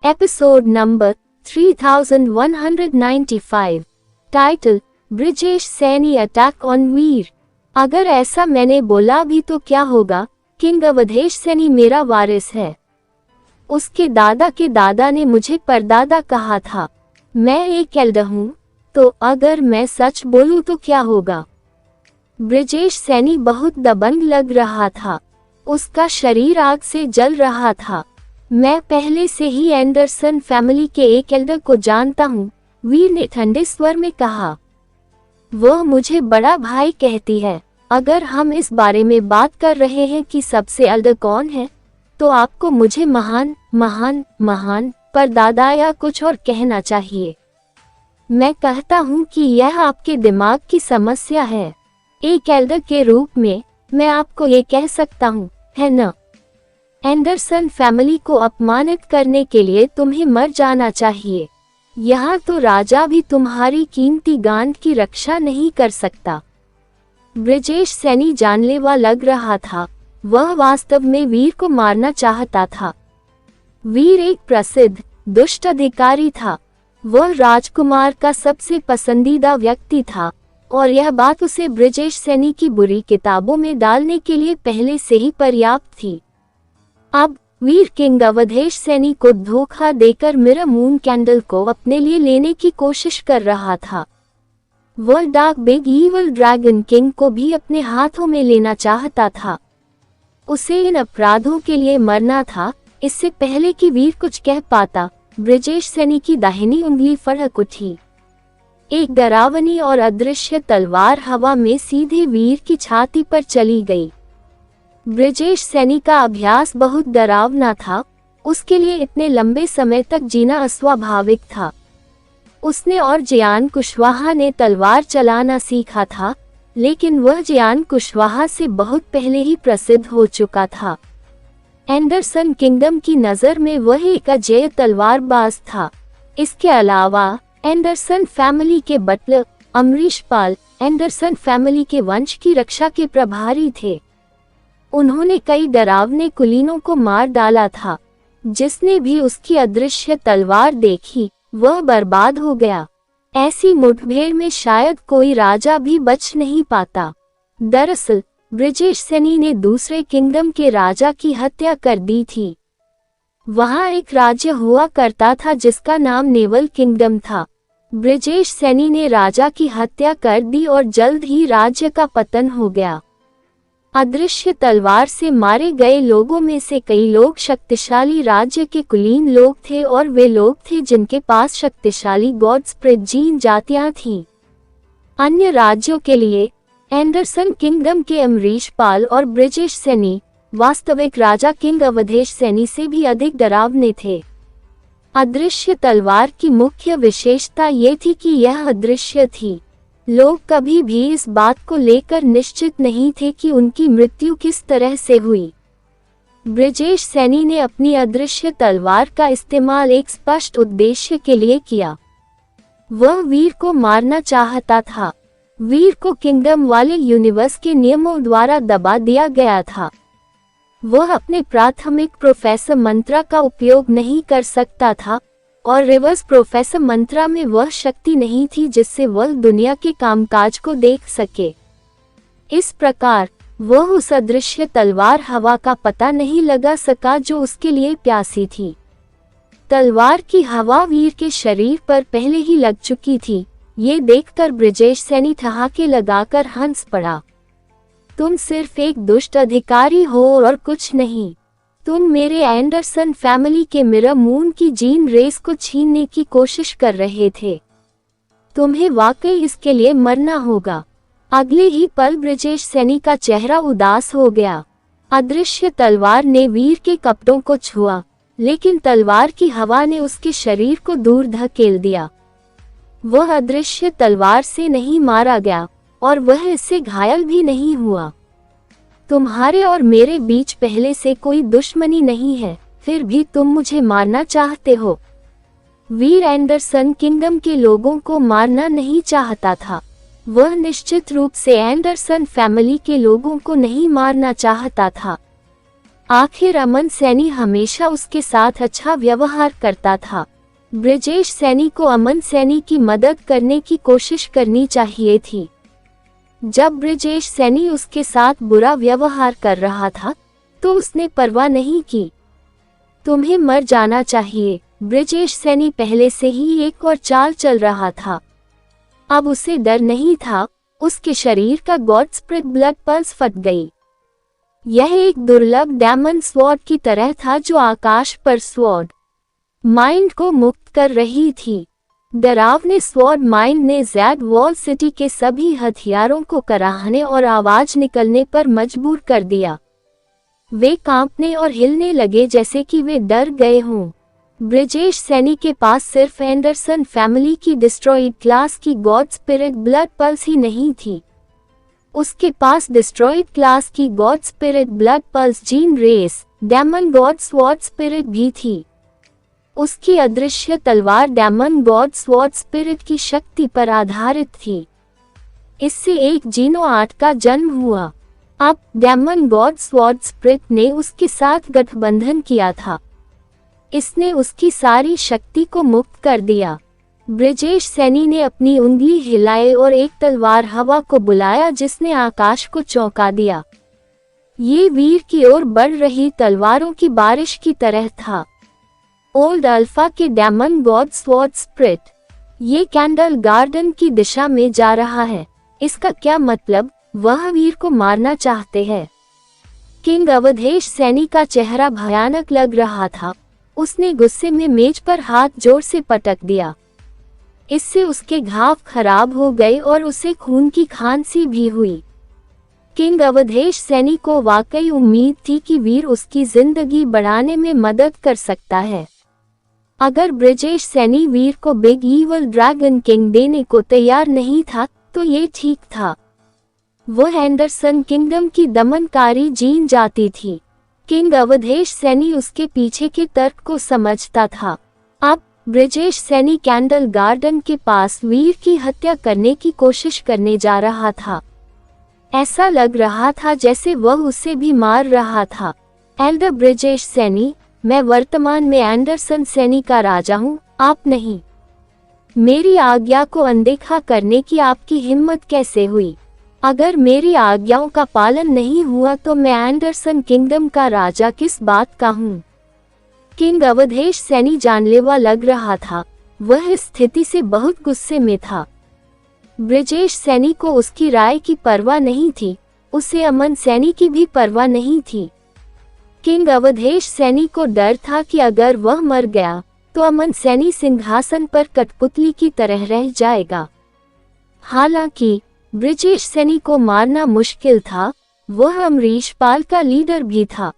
Episode number 3195। Title, Brijesh Saini attack on Veer. अगर ऐसा मैंने बोला भी तो क्या होगा, किंग अवधेश सैनी मेरा वारिस है। उसके दादा के दादा ने मुझे परदादा कहा था। मैं एक एल्डर हूँ, तो अगर मैं सच बोलूँ तो क्या होगा। ब्रिजेश सैनी बहुत दबंग लग रहा था। उसका शरीर आग से जल रहा था। मैं पहले से ही एंडरसन फैमिली के एक एल्डर को जानता हूँ, वीर ने ठंडे स्वर में कहा। वह मुझे बड़ा भाई कहती है। अगर हम इस बारे में बात कर रहे हैं कि सबसे एल्डर कौन है, तो आपको मुझे महान महान महान परदादा या कुछ और कहना चाहिए। मैं कहता हूँ कि यह आपके दिमाग की समस्या है। एक एल्डर के रूप में मैं आपको ये कह सकता हूँ, है न? एंडरसन फैमिली को अपमानित करने के लिए तुम्हें मर जाना चाहिए। यहाँ तो राजा भी तुम्हारी कीमती गांड की रक्षा नहीं कर सकता। ब्रिजेश सैनी जानलेवा लग रहा था। वह वास्तव में वीर को मारना चाहता था। वीर एक प्रसिद्ध दुष्ट अधिकारी था। वह राजकुमार का सबसे पसंदीदा व्यक्ति था, और यह बात उसे ब्रिजेश सैनी की बुरी किताबों में डालने के लिए पहले से ही पर्याप्त थी। अब वीर किंग अवधेश सैनी को धोखा देकर मिरर मून कैंडल को अपने लिए लेने की कोशिश कर रहा था। वह dark big evil dragon king को भी अपने हाथों में लेना चाहता था। उसे इन अपराधों के लिए मरना था। इससे पहले कि वीर कुछ कह पाता, ब्रिजेश सैनी की दाहिनी उंगली फड़क उठी। एक डरावनी और अदृश्य तलवार हवा में सीधे वीर की छाती पर चली गई। ब्रिजेश सैनी का अभ्यास बहुत डरावना था। उसके लिए इतने लंबे समय तक जीना अस्वाभाविक था। उसने और जियान कुशवाहा ने तलवार चलाना सीखा था, लेकिन वह जियान कुशवाहा से बहुत पहले ही प्रसिद्ध हो चुका था। एंडरसन किंगडम की नज़र में वह एक अजेय तलवारबाज था। इसके अलावा एंडरसन फैमिली के बटलर अमरीश पाल एंडरसन फैमिली के वंश की रक्षा के प्रभारी थे। उन्होंने कई डरावने कुलीनों को मार डाला था। जिसने भी उसकी अदृश्य तलवार देखी, वह बर्बाद हो गया। ऐसी मुठभेड़ में शायद कोई राजा भी बच नहीं पाता। दरअसल ब्रिजेश सैनी ने दूसरे किंगडम के राजा की हत्या कर दी थी। वहां एक राज्य हुआ करता था जिसका नाम नेवल किंगडम था। ब्रिजेश सैनी ने राजा की हत्या कर दी और जल्द ही राज्य का पतन हो गया। अदृश्य तलवार से मारे गए लोगों में से कई लोग शक्तिशाली राज्य के कुलीन लोग थे, और वे लोग थे जिनके पास शक्तिशाली गॉडस्प्रेड जीन जातियां थीं। अन्य राज्यों के लिए एंडरसन किंगडम के अमरीश पाल और ब्रिजेश सैनी वास्तविक राजा किंग अवधेश सैनी से भी अधिक डरावने थे। अदृश्य तलवार की मुख्य विशेषता ये थी कि यह अदृश्य थी। लोग कभी भी इस बात को लेकर निश्चित नहीं थे कि उनकी मृत्यु किस तरह से हुई। ब्रिजेश सैनी ने अपनी अदृश्य तलवार का इस्तेमाल एक स्पष्ट उद्देश्य के लिए किया। वह वीर को मारना चाहता था। वीर को किंगडम वाले यूनिवर्स के नियमों द्वारा दबा दिया गया था। वह अपने प्राथमिक प्रोफेसर मंत्रा का उपयोग नहीं कर सकता था, और रिवर्स प्रोफेसर मंत्रा में वह शक्ति नहीं थी जिससे वह दुनिया के कामकाज को देख सके। इस प्रकार वह उस अदृश्य तलवार हवा का पता नहीं लगा सका जो उसके लिए प्यासी थी। तलवार की हवा वीर के शरीर पर पहले ही लग चुकी थी। ये देखकर ब्रिजेश सैनी ठहाके लगाकर हंस पड़ा। तुम सिर्फ एक दुष्ट अधिकारी हो और कुछ नहीं। तुम मेरे एंडरसन फैमिली के मिरर मून की जीन रेस को छीनने की कोशिश कर रहे थे। तुम्हें वाकई इसके लिए मरना होगा। अगले ही पल ब्रिजेश सैनी का चेहरा उदास हो गया। अदृश्य तलवार ने वीर के कपड़ों को छुआ, लेकिन तलवार की हवा ने उसके शरीर को दूर धकेल दिया। वह अदृश्य तलवार से नहीं मारा गया, और वह इससे घायल भी नहीं हुआ। तुम्हारे और मेरे बीच पहले से कोई दुश्मनी नहीं है, फिर भी तुम मुझे मारना चाहते हो। वीर एंडरसन किंगडम के लोगों को मारना नहीं चाहता था। वह निश्चित रूप से एंडरसन फैमिली के लोगों को नहीं मारना चाहता था। आखिर अमन सैनी हमेशा उसके साथ अच्छा व्यवहार करता था। ब्रजेश सैनी को अमन सैनी की मदद करने की कोशिश करनी चाहिए थी। जब ब्रजेश सैनी उसके साथ बुरा व्यवहार कर रहा था तो उसने परवाह नहीं की। तुम्हें मर जाना चाहिए। ब्रजेश सैनी पहले से ही एक और चाल चल रहा था। अब उसे डर नहीं था। उसके शरीर का गॉड स्प्रिट ब्लड पल्स फट गई। यह एक दुर्लभ डायमंड स्वॉर्ड की तरह था जो आकाश पर स्वॉर्ड माइंड को मुक्त कर रही थी। डरावने स्वॉर्ड माइंड ने ज़ैड वॉल सिटी के सभी हथियारों को कराहने और आवाज निकलने पर मजबूर कर दिया। वे कांपने और हिलने लगे जैसे कि वे डर गए हों। ब्रजेश सैनी के पास सिर्फ एंडरसन फैमिली की डिस्ट्रॉइड क्लास की गॉड स्पिरिट ब्लड पल्स ही नहीं थी, उसके पास डिस्ट्रॉइड क्लास की god spirit blood pulse gene race demon god sword spirit भी थी। उसकी अदृश्य तलवार डेमन गॉड स्वॉर्ड स्पिरिट की शक्ति पर आधारित थी। इससे एक जीनो आर्ट का जन्म हुआ। अब डेमन गॉड स्वॉर्ड स्पिरिट ने उसके साथ गठबंधन किया था। इसने उसकी सारी शक्ति को मुक्त कर दिया। ब्रजेश सैनी ने अपनी उंगली हिलाई और एक तलवार हवा को बुलाया जिसने आकाश को चौंका दिया। ये वीर की ओर बढ़ रही तलवारों की बारिश की तरह था। ओल्ड अल्फा के डेमन गॉड स्वॉर्ड स्पिरिट, ये कैंडल गार्डन की दिशा में जा रहा है। इसका क्या मतलब? वह वीर को मारना चाहते हैं। किंग अवधेश सैनी का चेहरा भयानक लग रहा था। उसने गुस्से में मेज पर हाथ जोर से पटक दिया। इससे उसके घाव खराब हो गए और उसे खून की खांसी भी हुई। किंग अवधेश सैनी को वाकई उम्मीद थी कि वीर उसकी जिंदगी बढ़ाने में मदद कर सकता है। अगर ब्रजेश सैनी वीर को बिग ईवल ड्रैगन किंग देने को तैयार नहीं था तो ये ठीक था। वह एंडरसन किंगडम की दमनकारी जीन जाती थी। किंग अवधेश सैनी उसके पीछे के तर्क को समझता था। अब ब्रजेश सैनी कैंडल गार्डन के पास वीर की हत्या करने की कोशिश करने जा रहा था। ऐसा लग रहा था जैसे वह उसे भी मार रहा था। एल्डर ब्रजेश सैनी, मैं वर्तमान में एंडरसन सैनी का राजा हूँ, आप नहीं। मेरी आज्ञा को अनदेखा करने की आपकी हिम्मत कैसे हुई? अगर मेरी आज्ञाओं का पालन नहीं हुआ तो मैं एंडरसन किंगडम का राजा किस बात का हूँ? किंग अवधेश सैनी जानलेवा लग रहा था। वह इस स्थिति से बहुत गुस्से में था। ब्रजेश सैनी को उसकी राय की परवाह नहीं थी, उसे अमन सैनी की भी परवाह नहीं थी। किंग अवधेश सैनी को डर था कि अगर वह मर गया तो अमन सैनी सिंहासन पर कठपुतली की तरह रह जाएगा। हालांकि ब्रजेश सैनी को मारना मुश्किल था। वह अमरीश पाल का लीडर भी था।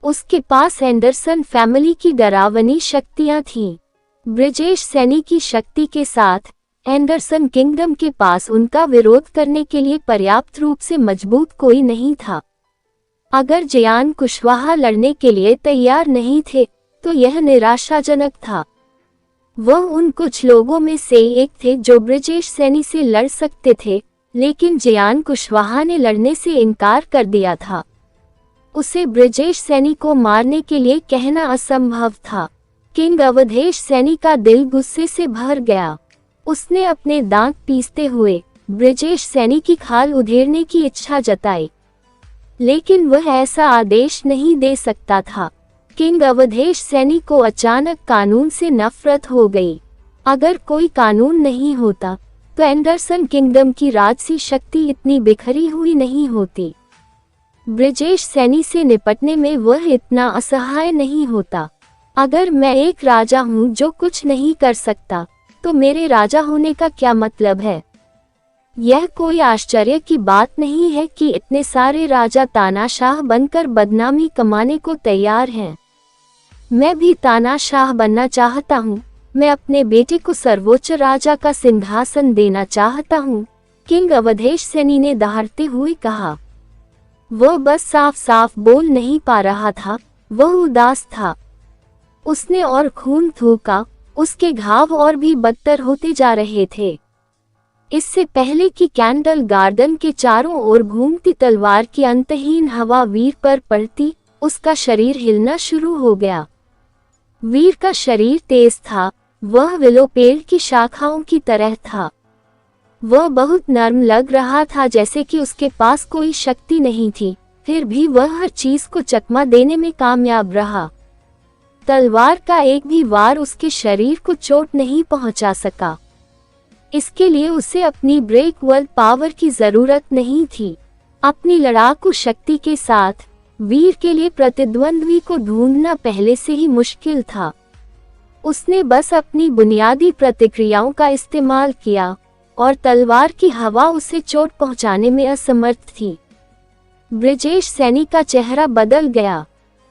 उसके पास एंडरसन फैमिली की डरावनी शक्तियां थीं। ब्रजेश सैनी की शक्ति के साथ एंडरसन किंगडम के पास उनका विरोध करने के लिए पर्याप्त रूप से मजबूत कोई नहीं था। अगर जयान कुशवाहा लड़ने के लिए तैयार नहीं थे तो यह निराशाजनक था। वह उन कुछ लोगों में से एक थे जो ब्रजेश सैनी से लड़ सकते थे, लेकिन जयान कुशवाहा ने लड़ने से इनकार कर दिया था। उसे ब्रजेश सैनी को मारने के लिए कहना असंभव था। किंग अवधेश सैनी का दिल गुस्से से भर गया। उसने अपने दांत पीसते हुए ब्रजेश सैनी की खाल उधेड़ने की इच्छा जताई, लेकिन वह ऐसा आदेश नहीं दे सकता था। किंग अवधेश सैनी को अचानक कानून से नफरत हो गई। अगर कोई कानून नहीं होता तो एंडरसन किंगडम की राजसी शक्ति इतनी बिखरी हुई नहीं होती। ब्रजेश सैनी से निपटने में वह इतना असहाय नहीं होता। अगर मैं एक राजा हूँ जो कुछ नहीं कर सकता तो मेरे राजा होने का क्या मतलब है? यह कोई आश्चर्य की बात नहीं है कि इतने सारे राजा तानाशाह बनकर बदनामी कमाने को तैयार हैं। मैं भी तानाशाह बनना चाहता हूँ। मैं अपने बेटे को सर्वोच्च राजा का सिंहासन देना चाहता हूँ, किंग अवधेश सैनी ने दहाड़ते हुए कहा। वह बस साफ साफ बोल नहीं पा रहा था, वह उदास था। उसने और खून थूका, उसके घाव और भी बदतर होते जा रहे थे। इससे पहले कि कैंडल गार्डन के चारों ओर घूमती तलवार की अंतहीन हवा वीर पर पड़ती, उसका शरीर हिलना शुरू हो गया। वीर का शरीर तेज था, वह विलो पेड़ की शाखाओं की तरह था। वह बहुत नर्म लग रहा था, जैसे कि उसके पास कोई शक्ति नहीं थी, फिर भी वह हर चीज को चकमा देने में कामयाब रहा। तलवार का एक भी वार उसके शरीर को चोट नहीं पहुंचा सका। इसके लिए उसे अपनी ब्रेक वर्ल्ड पावर की जरूरत नहीं थी। अपनी लड़ाकू शक्ति के साथ वीर के लिए प्रतिद्वंद्वी को ढूंढना पहले से ही मुश्किल था। उसने बस अपनी बुनियादी प्रतिक्रियाओं का इस्तेमाल किया और तलवार की हवा उसे चोट पहुंचाने में असमर्थ थी। ब्रिजेश सैनी का चेहरा बदल गया।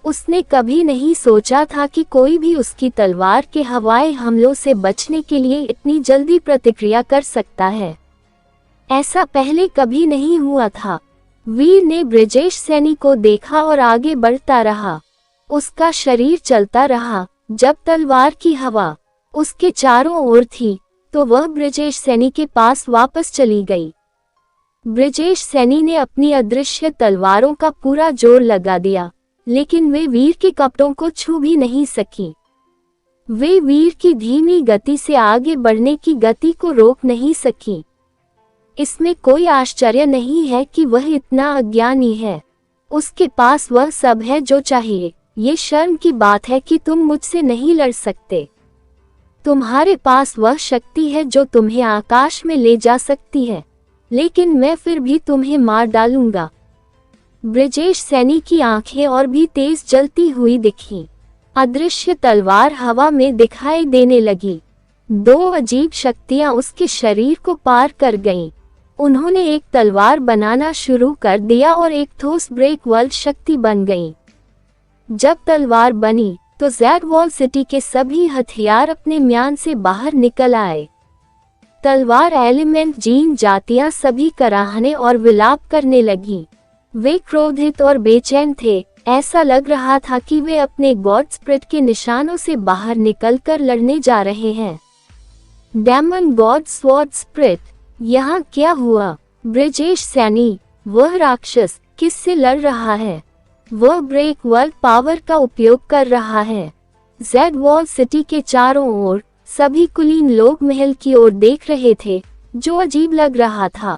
उसने कभी नहीं सोचा था कि कोई भी उसकी तलवार के हवाई हमलों से बचने के लिए इतनी जल्दी प्रतिक्रिया कर सकता है। ऐसा पहले कभी नहीं हुआ था। वीर ने ब्रिजेश सैनी को देखा और आगे बढ़ता रहा। उसका शरीर चलता रहा। जब तलवार की हवा उसके चारों ओर थी तो वह ब्रिजेश सैनी के पास वापस चली गई। ब्रिजेश सैनी ने अपनी अदृश्य तलवारों का पूरा जोर लगा दिया, लेकिन वे वीर के कपड़ों को छू भी नहीं सकी। वे वीर की धीमी गति से आगे बढ़ने की गति को रोक नहीं सकी। इसमें कोई आश्चर्य नहीं है कि वह इतना अज्ञानी है। उसके पास वह सब है जो चाहिए। ये शर्म की बात है कि तुम मुझसे नहीं लड़ सकते। तुम्हारे पास वह शक्ति है जो तुम्हें आकाश में ले जा सकती है, लेकिन मैं फिर भी तुम्हें मार डालूंगा। ब्रिजेश सैनी की आंखें और भी तेज जलती हुई दिखीं। अदृश्य तलवार हवा में दिखाई देने लगी। दो अजीब शक्तियां उसके शरीर को पार कर गईं। उन्होंने एक तलवार बनाना शुरू कर दिया और एक ठोस ब्रेक वर्ल्ड शक्ति बन गई। जब तलवार बनी तो ज़ेड वॉल सिटी के सभी हथियार अपने म्यान से बाहर निकल आए। तलवार एलिमेंट जीन जातियां सभी कराहने और विलाप करने लगी। वे क्रोधित और बेचैन थे। ऐसा लग रहा था कि वे अपने गॉड स्पिरिट के निशानों से बाहर निकलकर लड़ने जा रहे हैं। डेमन गॉड स्वॉर्ड स्पिरिट, यहाँ क्या हुआ? ब्रिजेश सैनी, वह राक्षस, किससे लड़ रहा है? वह ब्रेक वर्ल्ड पावर का उपयोग कर रहा है। ज़ेड वॉल सिटी के चारों ओर सभी कुलीन लोग महल की ओर देख रहे थे, जो अजीब लग रहा था।